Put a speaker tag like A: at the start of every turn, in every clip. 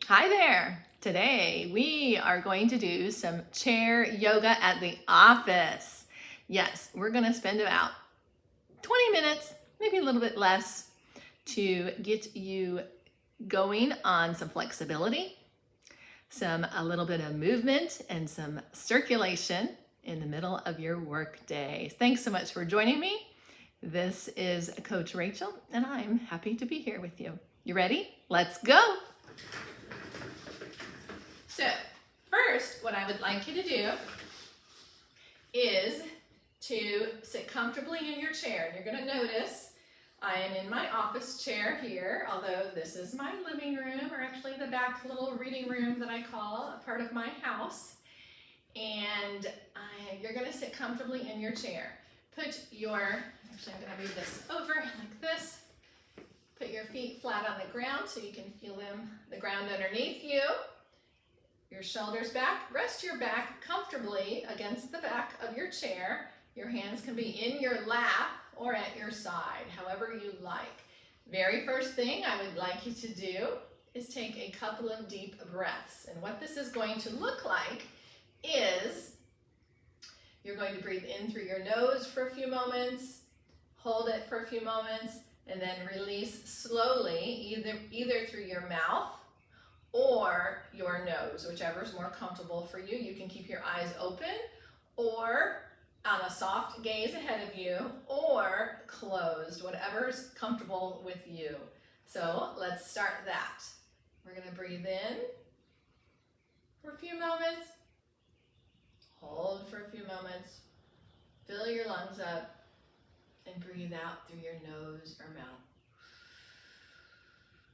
A: Hi there. Today we are going to do some chair yoga at the office. Yes, we're going to spend about 20 minutes, maybe a little bit less, to get you going on some flexibility, a little bit of movement, and some circulation in the middle of your work day. Thanks so much for joining me. This is Coach Rachel, and I'm happy to be here with you. You ready? Let's go. So first, what I would like you to do is to sit comfortably in your chair. You're going to notice I am in my office chair here, although this is my living room, or actually the back little reading room that I call a part of my house. And you're going to sit comfortably in your chair. Actually I'm going to move this over like this. Put your feet flat on the ground so you can feel the ground underneath you. Your shoulders back. Rest your back comfortably against the back of your chair. Your hands can be in your lap or at your side, however you like. Very first thing I would like you to do is take a couple of deep breaths. And what this is going to look like is you're going to breathe in through your nose for a few moments, hold it for a few moments, and then release slowly, either through your mouth or your nose, whichever is more comfortable for you. You can keep your eyes open or on a soft gaze ahead of you or closed, whatever is comfortable with you. So let's start that. We're going to breathe in for a few moments, hold for a few moments, fill your lungs up, and breathe out through your nose or mouth.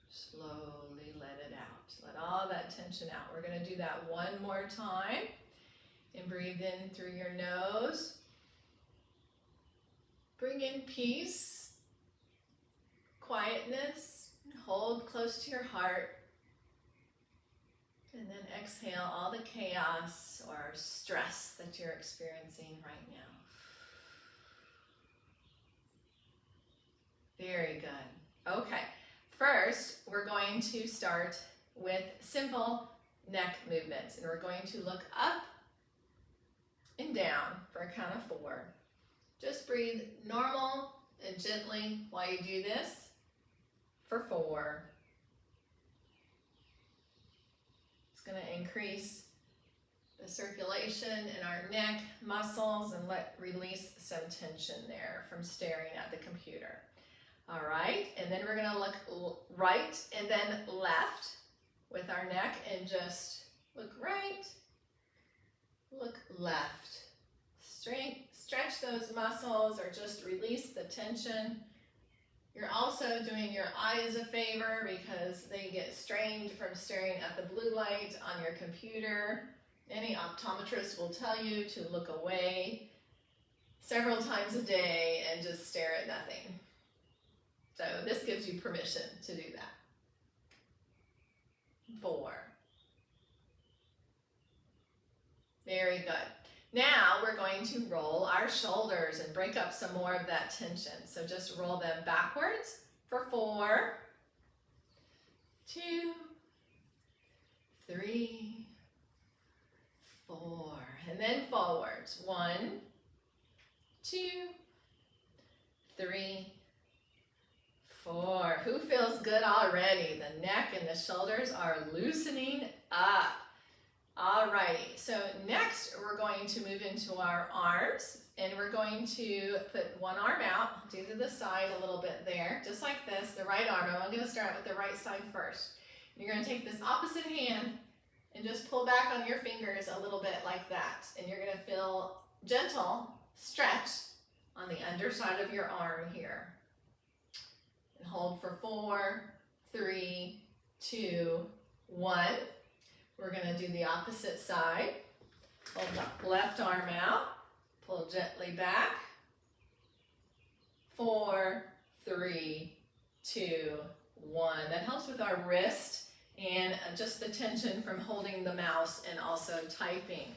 A: Slowly let it out. Let all that tension out. We're going to do that one more time. And breathe in through your nose. Bring in peace, quietness. Hold close to your heart. And then exhale all the chaos or stress that you're experiencing right now. Very good. Okay. First, we're going to start with simple neck movements, and we're going to look up and down for a count of 4. Just breathe normal and gently while you do this for 4. It's going to increase the circulation in our neck muscles and release some tension there from staring at the computer. All right, and then we're going to look right and then left with our neck and just look right, look left. Stretch those muscles or just release the tension. You're also doing your eyes a favor because they get strained from staring at the blue light on your computer. Any optometrist will tell you to look away several times a day and just stare at nothing. So this gives you permission to do that. 4. Very good. Now we're going to roll our shoulders and break up some more of that tension. So just roll them backwards for 4, 2, 3, 4. And then forwards. 1, 2, 3, 4. Who feels good already? The neck and the shoulders are loosening up. Alrighty, so next we're going to move into our arms, and we're going to put one arm out, do to the side a little bit there, just like this, the right arm. I'm going to start with the right side first. You're going to take this opposite hand and just pull back on your fingers a little bit like that, and you're going to feel gentle stretch on the underside of your arm here. And hold for 4, 3, 2, 1. We're going to do the opposite side. Hold the left arm out. Pull gently back. 4, 3, 2, 1. That helps with our wrist and just the tension from holding the mouse and also typing.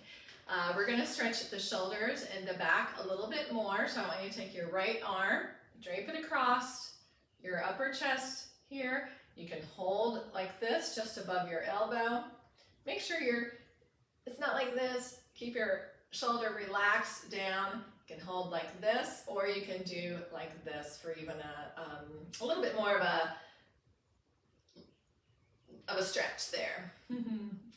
A: We're going to stretch the shoulders and the back a little bit more. So I want you to take your right arm, drape it across your upper chest here, You can hold like this, just above your elbow. Make sure it's not like this. Keep your shoulder relaxed down. You can hold like this, or you can do like this for even a little bit more of a stretch there.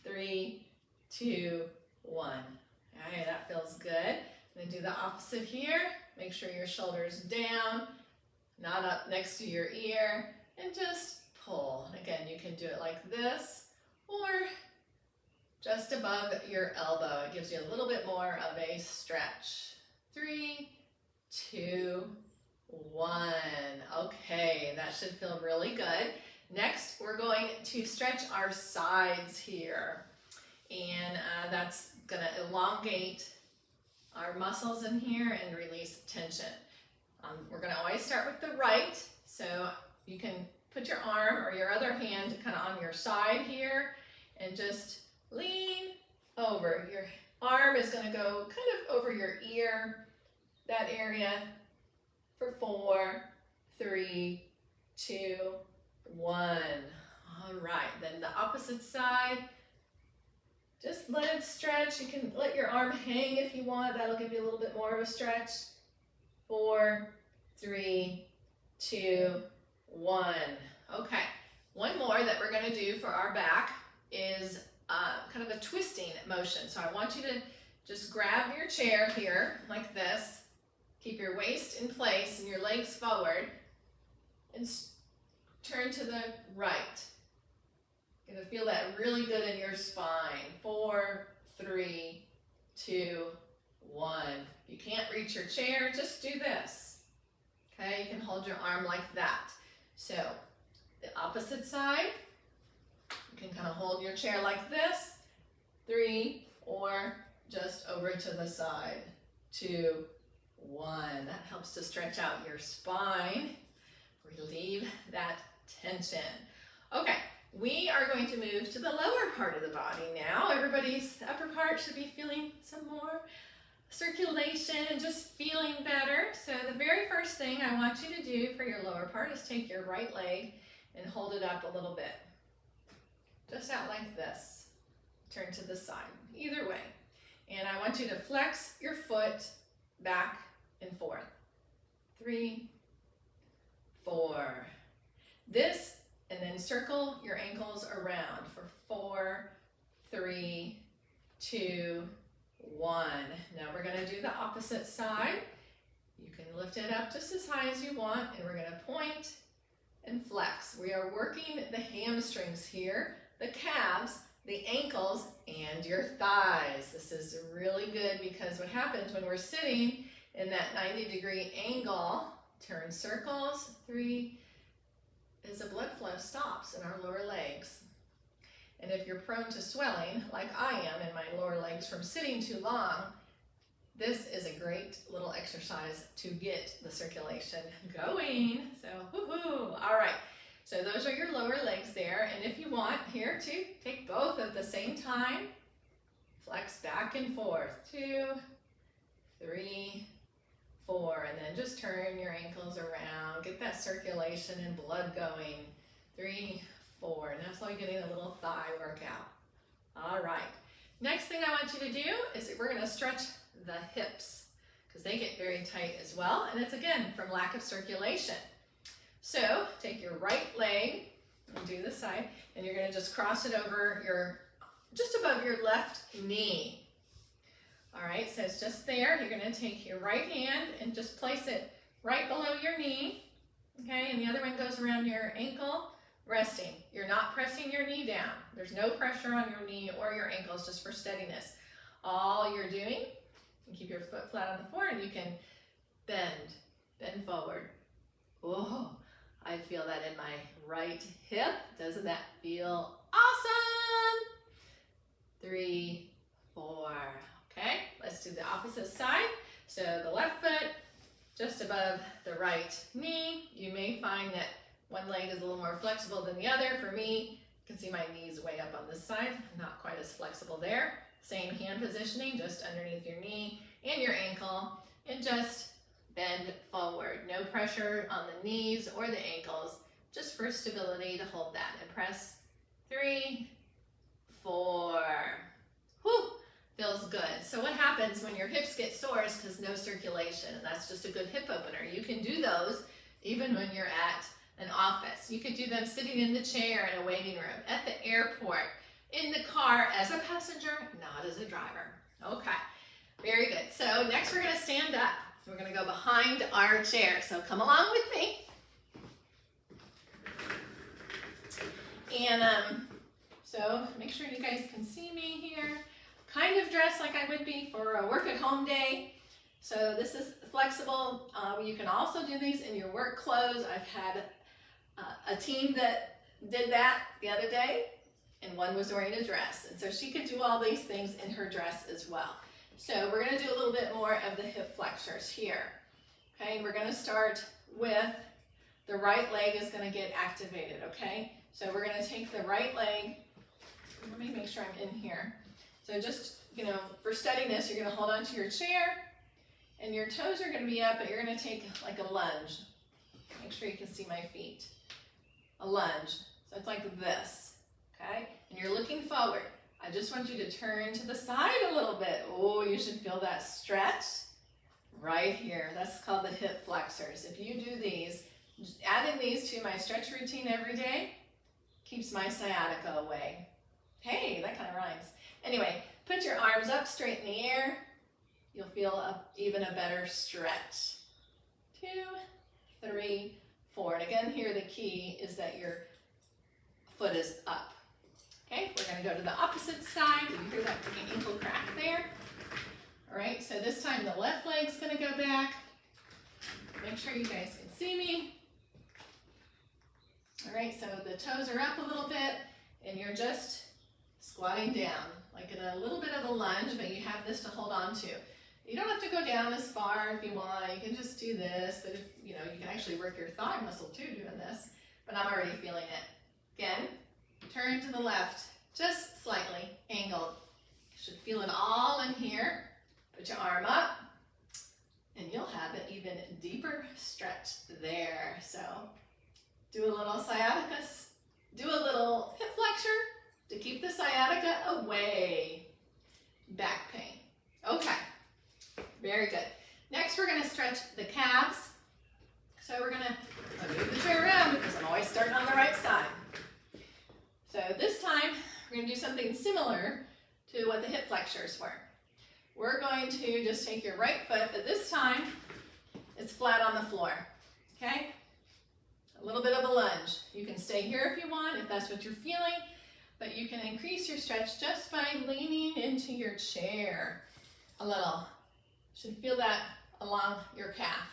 A: 3, 2, 1. All right, that feels good. I'm gonna do the opposite here. Make sure your shoulder's down, not up next to your ear, and just pull. Again, you can do it like this, or just above your elbow. It gives you a little bit more of a stretch. 3, 2, 1. Okay, that should feel really good. Next, we're going to stretch our sides here. And that's gonna elongate our muscles in here and release tension. We're gonna always start with the right. So you can put your arm or your other hand kind of on your side here and just lean over. Your arm is gonna go kind of over your ear, that area, for 4, 3, 2, 1. All right, then the opposite side, just let it stretch. You can let your arm hang if you want. That'll give you a little bit more of a stretch. 4, 3, 2, 1. Okay, one more that we're gonna do for our back is kind of a twisting motion. So I want you to just grab your chair here like this. Keep your waist in place and your legs forward, and turn to the right. You're gonna feel that really good in your spine. 4, 3, 2, 1. If you can't reach your chair, just do this. Okay, you can hold your arm like that. So the opposite side, you can kind of hold your chair like this. 3, or just over to the side. 2, 1. That helps to stretch out your spine, relieve that tension. Okay, we are going to move to the lower part of the body now. Everybody's upper part should be feeling some more circulation and just feeling better. So the very first thing I want you to do for your lower part is take your right leg and hold it up a little bit. Just out like this. Turn to the side, either way. And I want you to flex your foot back and forth. 3, 4. This, and then circle your ankles around for 4, 3, 2, 1. Now we're gonna do the opposite side. You can lift it up just as high as you want, and we're gonna point and flex. We are working the hamstrings here, the calves, the ankles, and your thighs. This is really good because what happens when we're sitting in that 90-degree angle, turn circles, 3, is the blood flow stops in our lower legs. And if you're prone to swelling, like I am in my lower legs from sitting too long, this is a great little exercise to get the circulation going. So, woohoo! All right, so those are your lower legs there. And if you want, here too, take both at the same time. Flex back and forth. 2, 3, 4, and then just turn your ankles around. Get that circulation and blood going. 3, 4, and that's why you're getting a little thigh workout. All right. Next thing I want you to do is we're going to stretch the hips because they get very tight as well, and it's again from lack of circulation. So take your right leg and do the side, and you're going to just cross it over just above your left knee. All right, so it's just there. You're going to take your right hand and just place it right below your knee, okay, and the other one goes around your ankle, resting. You're not pressing your knee down. There's no pressure on your knee or your ankles, just for steadiness. All you're doing, you keep your foot flat on the floor, and you can bend forward. Oh, I feel that in my right hip. Doesn't that feel awesome? 3, 4. Okay, let's do the opposite side. So the left foot just above the right knee. You may find that one leg is a little more flexible than the other. For me, you can see my knees way up on this side. Not quite as flexible there. Same hand positioning, just underneath your knee and your ankle, and just bend forward. No pressure on the knees or the ankles. just for stability to hold that. And press 3, 4. Whew, feels good. So what happens when your hips get sore is because no circulation, and that's just a good hip opener. You can do those even when you're at an office. You could do them sitting in the chair in a waiting room, at the airport, in the car as a passenger, not as a driver. Okay, very good. So next we're gonna stand up. We're gonna go behind our chair. So come along with me. And so make sure you guys can see me here. Kind of dressed like I would be for a work at home day. So this is flexible. You can also do these in your work clothes. I've had a team that did that the other day, and one was wearing a dress. And so she could do all these things in her dress as well. So we're gonna do a little bit more of the hip flexors here. Okay, we're gonna start with the right leg is gonna get activated, okay? So we're gonna take the right leg, let me make sure I'm in here. So just, for steadiness, you're gonna hold onto your chair, and your toes are gonna be up, but you're gonna take like a lunge. Make sure you can see my feet. A lunge, so it's like this, okay? And you're looking forward. I just want you to turn to the side a little bit. Oh, you should feel that stretch right here. That's called the hip flexors. If you do these, adding these to my stretch routine every day keeps my sciatica away. Hey, that kind of rhymes. Anyway, put your arms up straight in the air. You'll feel even a better stretch. 2, 3, 4. And again, here the key is that your foot is up. Okay, we're going to go to the opposite side. You hear that ankle crack there? All right, so this time the left leg's going to go back. Make sure you guys can see me. All right, so the toes are up a little bit, and you're just squatting down, like in a little bit of a lunge, but you have this to hold on to. You don't have to go down as far if you want. You can just do this, but if, you can actually work your thigh muscle too doing this, but I'm already feeling it. Again, turn to the left, just slightly angled. You should feel it all in here. Put your arm up, and you'll have an even deeper stretch there. So do a little sciatica, do a little hip flexor to keep the sciatica away. Back pain. Okay, very good. Next, we're gonna stretch the calves. So we're gonna move the chair around because I'm always starting on the right side. So this time, we're gonna do something similar to what the hip flexors were. We're going to just take your right foot, but this time, it's flat on the floor, okay? A little bit of a lunge. You can stay here if you want, if that's what you're feeling, but you can increase your stretch just by leaning into your chair a little. You should feel that along your calf.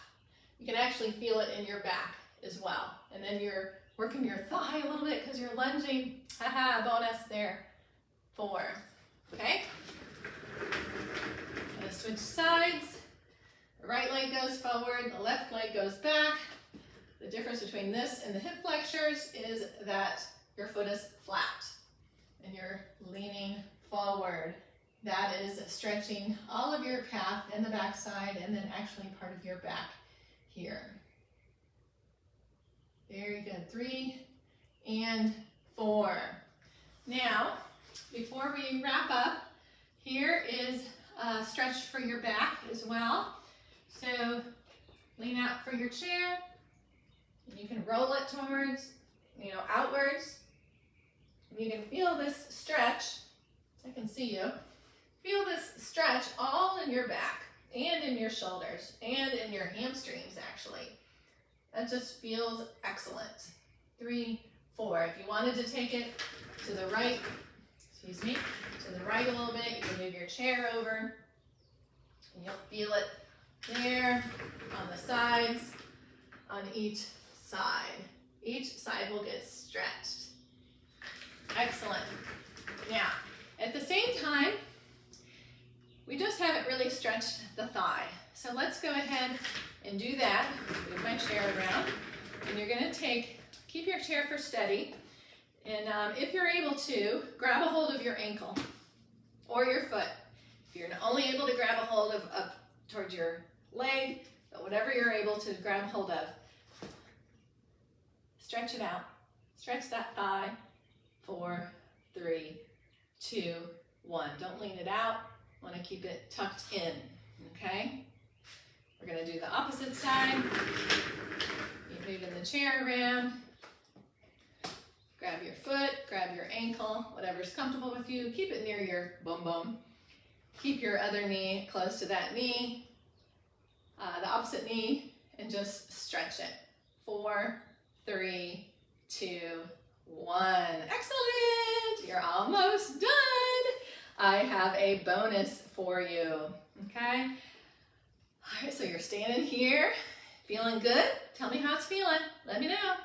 A: You can actually feel it in your back as well. And then you're working your thigh a little bit because you're lunging. Haha, bonus there. 4, okay? I'm gonna switch sides. The right leg goes forward, the left leg goes back. The difference between this and the hip flexors is that your foot is flat and you're leaning forward. That is stretching all of your calf and the back side, and then actually part of your back here. Very good. 3 and 4. Now, before we wrap up, here is a stretch for your back as well. So lean out for your chair. And you can roll it towards, outwards. And you can feel this stretch. I can see you. Feel this stretch all in your back and in your shoulders and in your hamstrings, actually. That just feels excellent. 3, 4. If you wanted to take it to the right, to the right a little bit, you can move your chair over. And you'll feel it there, on the sides, on each side. Each side will get stretched. Excellent. Now, at the same time, we just haven't really stretched the thigh. So let's go ahead and do that. Move my chair around. And you're gonna keep your chair for steady. And if you're able to, grab a hold of your ankle or your foot. If you're only able to grab a hold of up towards your leg, but whatever you're able to grab hold of. Stretch it out. Stretch that thigh. 4, 3, 2, 1. Don't lean it out. Want to keep it tucked in, okay? We're going to do the opposite side. You're moving the chair around. Grab your foot, grab your ankle, whatever's comfortable with you. Keep it near your bum bum. Keep your other knee close to that knee, the opposite knee, and just stretch it. 4, 3, 2, 1. Excellent! You're almost done. I have a bonus for you, okay? All right, so you're standing here, feeling good? Tell me how it's feeling. Let me know.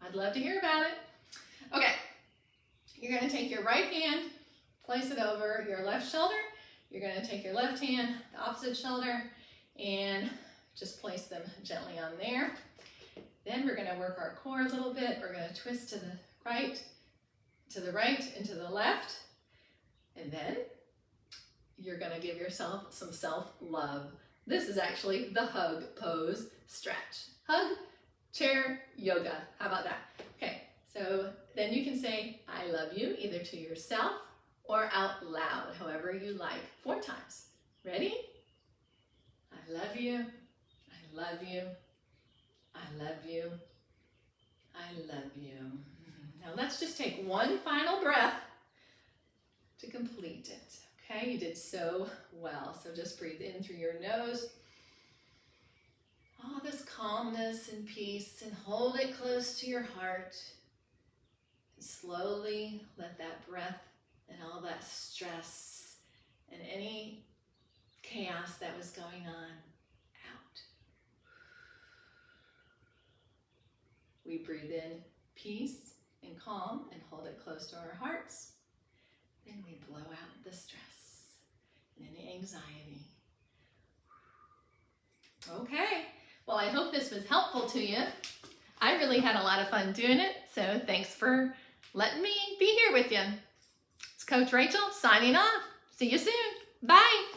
A: I'd love to hear about it. Okay, you're gonna take your right hand, place it over your left shoulder. You're gonna take your left hand, the opposite shoulder, and just place them gently on there. Then we're gonna work our core a little bit. We're gonna twist to the right, and to the left. And then you're gonna give yourself some self-love. This is actually the hug pose stretch. Hug, chair, yoga. How about that? Okay, so then you can say, I love you, either to yourself or out loud, however you like, 4 times. Ready? I love you, I love you, I love you, I love you. Now let's just take one final breath to complete it. Okay, you did so well. So just breathe in through your nose. All this calmness and peace, and hold it close to your heart. And slowly let that breath and all that stress and any chaos that was going on out. We breathe in peace and calm and hold it close to our hearts. Then we blow out the stress and any anxiety. Okay, well, I hope this was helpful to you. I really had a lot of fun doing it, so thanks for letting me be here with you. It's Coach Rachel signing off. See you soon. Bye.